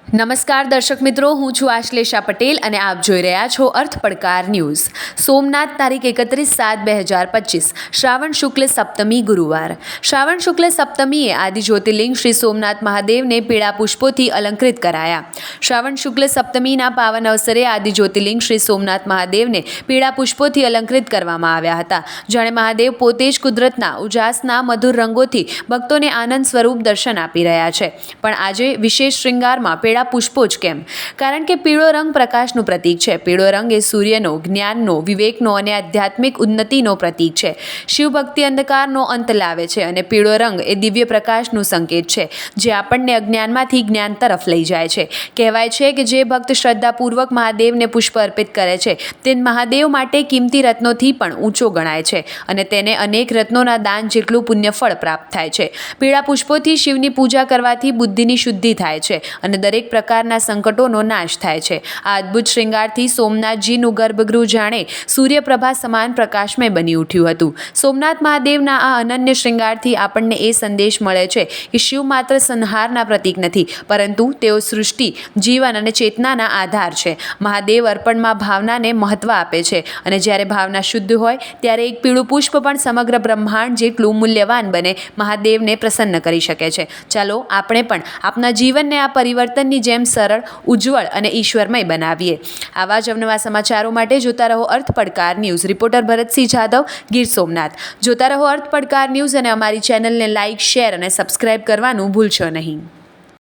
નમસ્કાર દર્શક મિત્રો, હું છું આશ્લેષા પટેલ અને આપ જોઈ રહ્યા છો અર્થ પડકાર ન્યૂઝ। સોમનાથ તારીખ 31/7/2025 શ્રાવણ શુક્લ સપ્તમી ગુરુવાર। શ્રાવણ શુક્લ સપ્તમીએ આદિ જ્યોતિર્લિંગ શ્રી સોમનાથ મહાદેવને પીળા પુષ્પોથી અલંકૃત કરાયા। શ્રાવણ શુક્લ સપ્તમીના પાવન અવસરે આદિ જ્યોતિર્લિંગ શ્રી સોમનાથ મહાદેવને પીળા પુષ્પોથી અલંકૃત કરવામાં આવ્યા હતા। જાણે મહાદેવ પોતે જ કુદરતના ઉજાસના મધુર રંગોથી ભક્તોને આનંદ સ્વરૂપ દર્શન આપી રહ્યા છે। પણ આજે વિશેષ શ્રૃંગારમાં પીળા પુષ્પો જ કેમ? કારણ કે પીળો રંગ પ્રકાશનું પ્રતીક છે। પીળો રંગ એ સૂર્યનો, જ્ઞાનનો, વિવેકનો અને આધ્યાત્મિક ઉન્નતિનો પ્રતીક છે। શિવ ભક્તિ અંધકારનો અંત લાવે છે અને પીળો રંગ એ દિવ્ય પ્રકાશનું સંકેત છે, જે આપણને અજ્ઞાનમાંથી જ્ઞાન તરફ લઈ જાય છે। કહેવાય છે કે જે ભક્ત શ્રદ્ધાપૂર્વક મહાદેવને પુષ્પ અર્પિત કરે છે તે મહાદેવ માટે કિંમતી રત્નોથી પણ ઊંચો ગણાય છે અને તેને અનેક રત્નોના દાન જેટલું પુણ્યફળ પ્રાપ્ત થાય છે। પીળા પુષ્પોથી શિવની પૂજા કરવાથી બુદ્ધિની શુદ્ધિ થાય છે અને દરેક પ્રકારના સંકટોનો નાશ થાય છે। આ અદ્ભુત શ્રૃંગારથી સોમનાથજીનું ગર્ભગૃહ જાણે સૂર્યપ્રભા સમાન પ્રકાશમય બની ઉઠ્યું હતું। સોમનાથ મહાદેવના આ અનન્ય શ્રૃંગારથી આપણને એ સંદેશ મળે છે કે શિવ માત્ર સંહારના પ્રતીક નથી, પરંતુ તેઓ સૃષ્ટિ, જીવન અને ચેતનાના આધાર છે। મહાદેવ અર્પણમાં ભાવનાને મહત્વ આપે છે અને જ્યારે ભાવના શુદ્ધ હોય ત્યારે એક પીળું પુષ્પ પણ સમગ્ર બ્રહ્માંડ જેટલું મૂલ્યવાન બને મહાદેવને પ્રસન્ન કરી શકે છે। ચાલો આપણે પણ આપણા જીવનને આ પરિવર્તનની જેમ સરળ, ઉજ્જવળ અને ઈશ્વરમય બનાવીએ। આવા જ અવનવા સમાચારો માટે જોતા રહો અર્થ પડકાર ન્યૂઝ। રિપોર્ટર ભરતસિંહ જાદવ, ગીર સોમનાથ। જોતા રહો અર્થ પડકાર ન્યૂઝ અને અમારી ચેનલને લાઇક, શેર અને સબસ્ક્રાઇબ કરવાનું ભૂલશો નહીં।